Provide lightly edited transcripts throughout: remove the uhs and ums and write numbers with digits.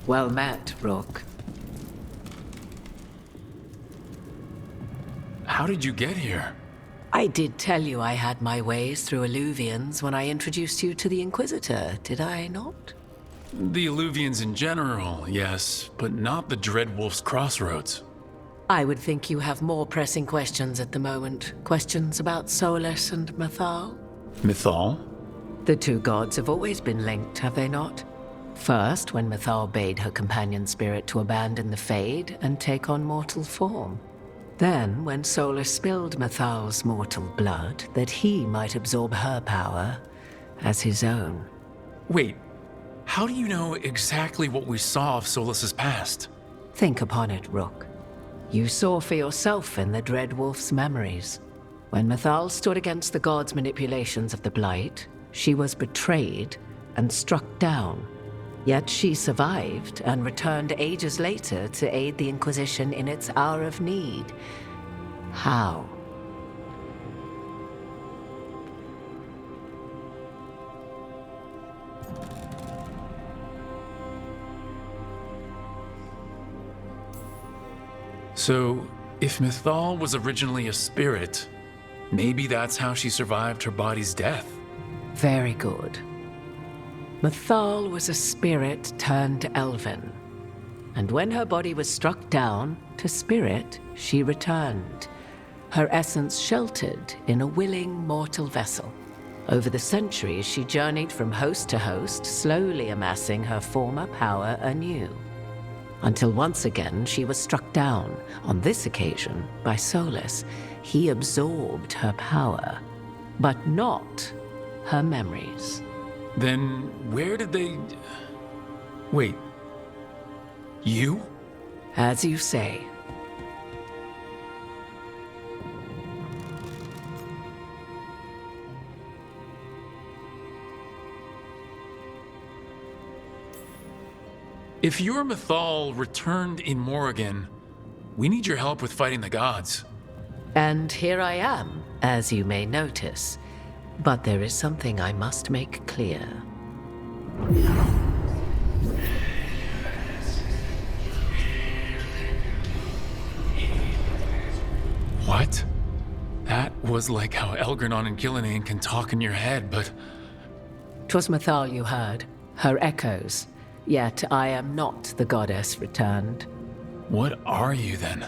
Well met, Rook. How did you get here? I did tell you I had my ways through Illuvians when I introduced you to the Inquisitor, did I not? The Illuvians in general, yes, but not the Dreadwolf's Crossroads. I would think you have more pressing questions at the moment. Questions about Solus and Mythal? Mythal? The two gods have always been linked, have they not? First, when Mythal bade her companion spirit to abandon the Fade and take on mortal form. Then, when Solus spilled Mythal's mortal blood, that he might absorb her power as his own. Wait, how do you know exactly what we saw of Solus's past? Think upon it, Rook. You saw for yourself in the Dreadwolf's memories. When Mythal stood against the gods' manipulations of the Blight, she was betrayed and struck down. Yet she survived and returned ages later to aid the Inquisition in its hour of need. How? So, if Mythal was originally a spirit, maybe that's how she survived her body's death. Very good. Mythal was a spirit turned elven, and when her body was struck down, to spirit she returned, her essence sheltered in a willing mortal vessel. Over the centuries she journeyed from host to host, slowly amassing her former power anew, until once again she was struck down, on this occasion by Solus. He absorbed her power, but not her memories. Then where did they... Wait. You? As you say. If your Mythal returned in Morrigan, we need your help with fighting the gods. And here I am, as you may notice. But there is something I must make clear. What? That was like how Elgranon and Gillinane can talk in your head, but... 'Twas Mythal you heard, her echoes. Yet I am not the goddess returned. What are you then?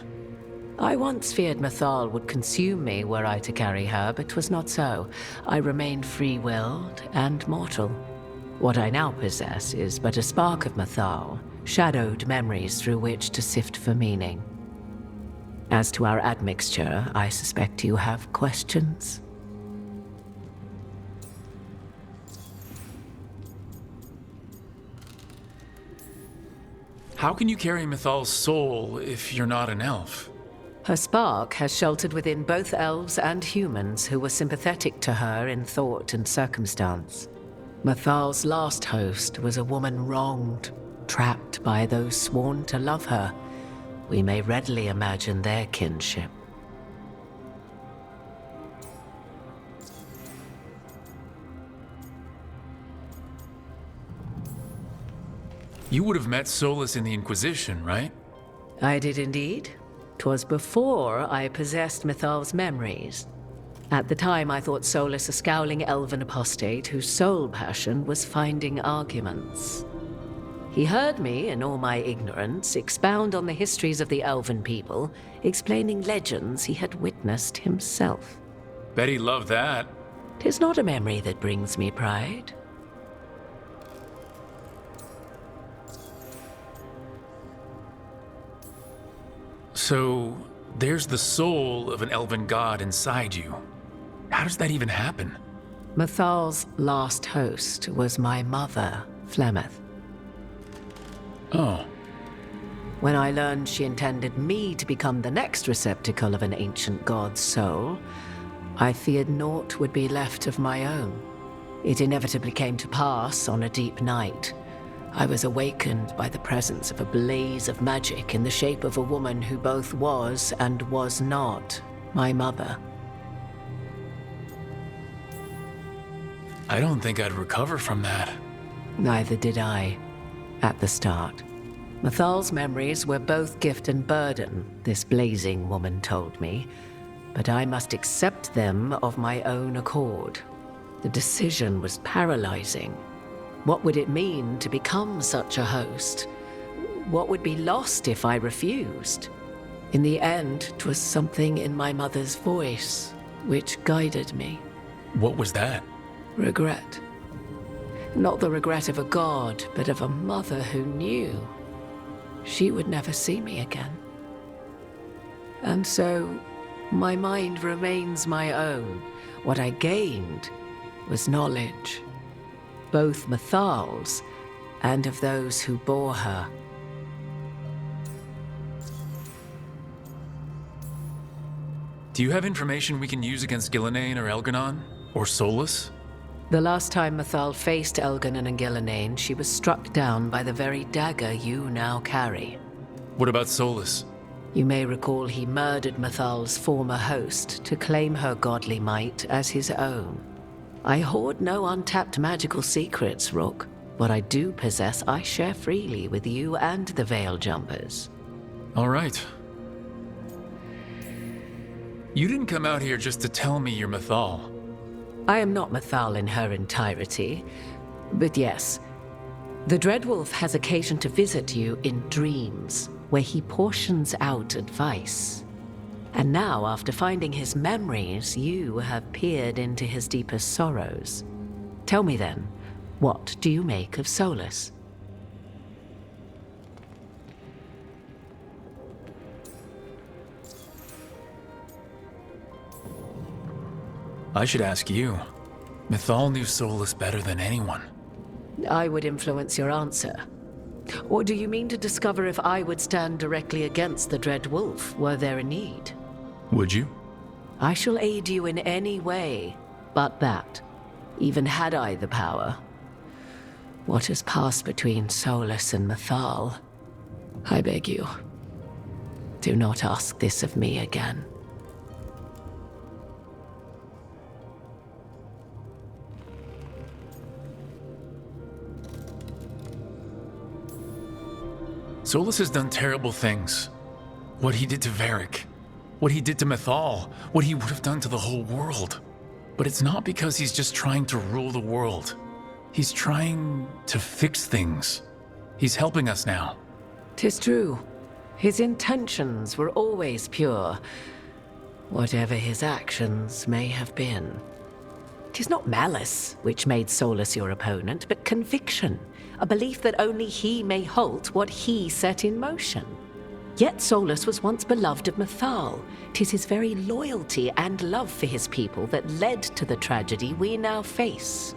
I once feared Mythal would consume me were I to carry her, but 'twas not so. I remained free-willed and mortal. What I now possess is but a spark of Mythal, shadowed memories through which to sift for meaning. As to our admixture, I suspect you have questions. How can you carry Mythal's soul if you're not an elf? Her spark has sheltered within both elves and humans who were sympathetic to her in thought and circumstance. Mythal's last host was a woman wronged, trapped by those sworn to love her. We may readily imagine their kinship. You would have met Solus in the Inquisition, right? I did indeed. 'Twas before I possessed Mythal's memories. At the time, I thought Solus a scowling elven apostate whose sole passion was finding arguments. He heard me, in all my ignorance, expound on the histories of the elven people, explaining legends he had witnessed himself. Bet he loved that. 'Tis not a memory that brings me pride. So, there's the soul of an elven god inside you. How does that even happen? Mythal's last host was my mother, Flemeth. Oh. When I learned she intended me to become the next receptacle of an ancient god's soul, I feared naught would be left of my own. It inevitably came to pass on a deep night. I was awakened by the presence of a blaze of magic in the shape of a woman who both was and was not my mother. I don't think I'd recover from that. Neither did I, at the start. Mathal's memories were both gift and burden, this blazing woman told me, but I must accept them of my own accord. The decision was paralyzing. What would it mean to become such a host? What would be lost if I refused? In the end, 'twas something in my mother's voice which guided me. What was that? Regret. Not the regret of a god, but of a mother who knew she would never see me again. And so, my mind remains my own. What I gained was knowledge, both Mathal's and of those who bore her. Do you have information we can use against Gillenane or Elganon? Or Solus? The last time Mathal faced Elganon and Gillenane, she was struck down by the very dagger you now carry. What about Solus? You may recall he murdered Mathal's former host to claim her godly might as his own. I hoard no untapped magical secrets, Rook. What I do possess, I share freely with you and the Veil Jumpers. All right. You didn't come out here just to tell me you're Mathal. I am not Mathal in her entirety, but yes, the Dreadwolf has occasion to visit you in dreams, where he portions out advice. And now, after finding his memories, you have peered into his deepest sorrows. Tell me then, what do you make of Solus? I should ask you. Mathal knew Solus better than anyone. I would influence your answer. Or do you mean to discover if I would stand directly against the Dread Wolf were there a need? Would you? I shall aid you in any way but that, even had I the power. What has passed between Solus and Mathal? I beg you, do not ask this of me again. Solus has done terrible things. What he did to Varric, what he did to Mathal, what he would have done to the whole world. But it's not because he's just trying to rule the world. He's trying to fix things. He's helping us now. 'Tis true. His intentions were always pure, whatever his actions may have been. 'Tis not malice which made Solus your opponent, but conviction, a belief that only he may halt what he set in motion. Yet Solus was once beloved of Mathal. 'Tis his very loyalty and love for his people that led to the tragedy we now face.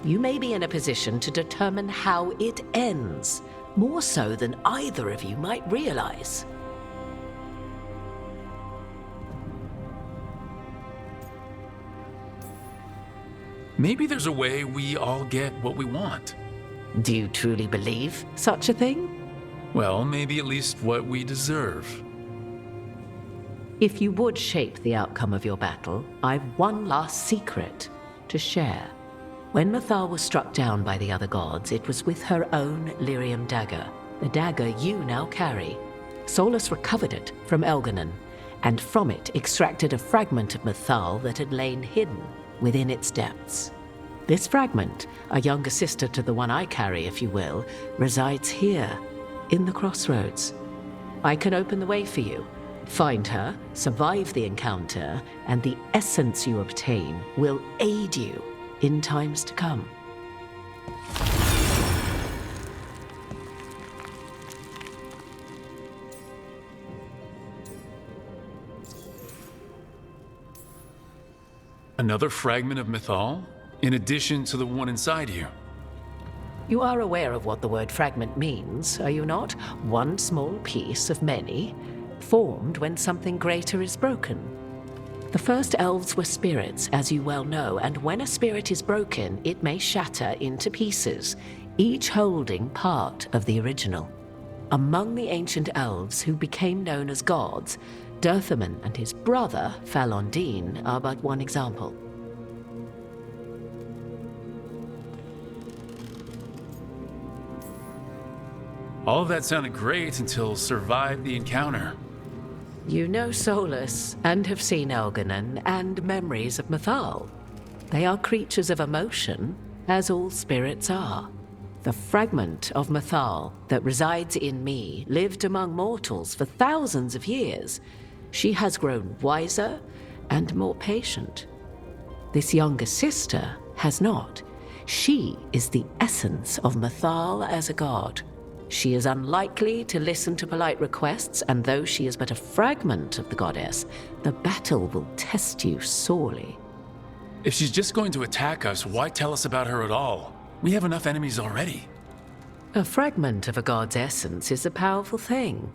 You may be in a position to determine how it ends, more so than either of you might realize. Maybe there's a way we all get what we want. Do you truly believe such a thing? Well, maybe at least what we deserve. If you would shape the outcome of your battle, I've one last secret to share. When Mathal was struck down by the other gods, it was with her own lyrium dagger, the dagger you now carry. Solus recovered it from Elganon, and from it extracted a fragment of Mathal that had lain hidden within its depths. This fragment, a younger sister to the one I carry, if you will, resides here, in the crossroads. I can open the way for you. Find her, survive the encounter, and the essence you obtain will aid you in times to come. Another fragment of Mathal? In addition to the one inside you? You are aware of what the word fragment means, are you not? One small piece of many, formed when something greater is broken. The first elves were spirits, as you well know, and when a spirit is broken, it may shatter into pieces, each holding part of the original. Among the ancient elves who became known as gods, Dirthaman and his brother, Falondine, are but one example. All of that sounded great until survived the encounter. You know Solus and have seen Elganon and memories of Mythal. They are creatures of emotion, as all spirits are. The fragment of Mythal that resides in me lived among mortals for thousands of years. She has grown wiser and more patient. This younger sister has not. She is the essence of Mythal as a god. She is unlikely to listen to polite requests, and though she is but a fragment of the goddess, the battle will test you sorely. If she's just going to attack us, why tell us about her at all? We have enough enemies already. A fragment of a god's essence is a powerful thing.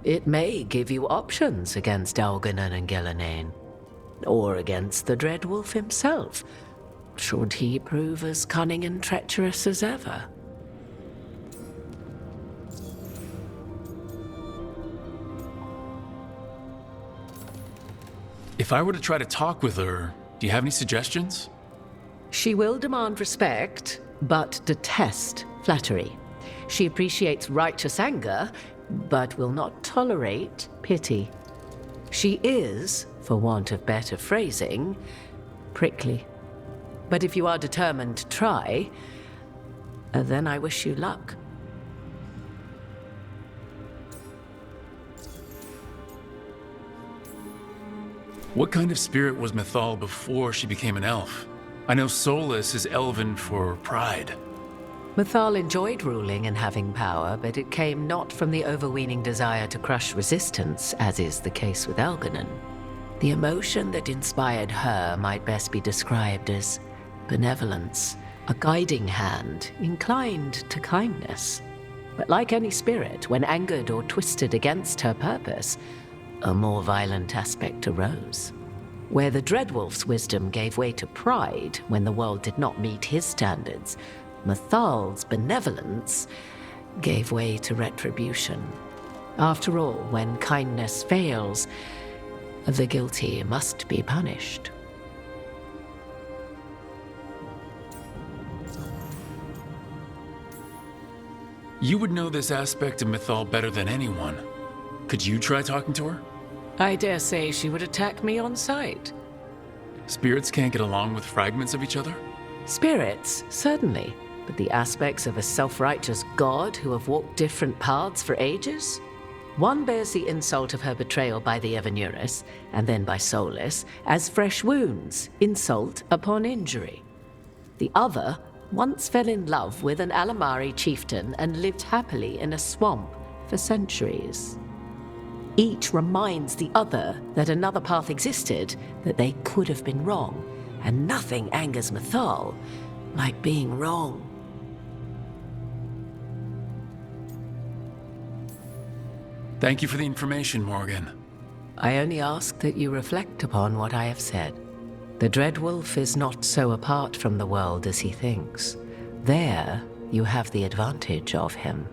It may give you options against Elganon and Gillenane, or against the Dreadwolf himself, should he prove as cunning and treacherous as ever. If I were to try to talk with her, do you have any suggestions? She will demand respect, but detest flattery. She appreciates righteous anger, but will not tolerate pity. She is, for want of better phrasing, prickly. But if you are determined to try, then I wish you luck. What kind of spirit was Mythal before she became an elf? I know Solus is elven for pride. Mythal enjoyed ruling and having power, but it came not from the overweening desire to crush resistance, as is the case with Elganon. The emotion that inspired her might best be described as benevolence, a guiding hand inclined to kindness. But like any spirit, when angered or twisted against her purpose, a more violent aspect arose. Where the Dreadwolf's wisdom gave way to pride when the world did not meet his standards, Mythal's benevolence gave way to retribution. After all, when kindness fails, the guilty must be punished. You would know this aspect of Mythal better than anyone. Could you try talking to her? I dare say she would attack me on sight. Spirits can't get along with fragments of each other? Spirits, certainly. But the aspects of a self-righteous god who have walked different paths for ages? One bears the insult of her betrayal by the Evanurus, and then by Solus, as fresh wounds, insult upon injury. The other once fell in love with an Alamari chieftain and lived happily in a swamp for centuries. Each reminds the other that another path existed, that they could have been wrong, and nothing angers Mythal like being wrong. Thank you for the information, Morrigan. I only ask that you reflect upon what I have said. The Dreadwolf is not so apart from the world as he thinks. There, you have the advantage of him.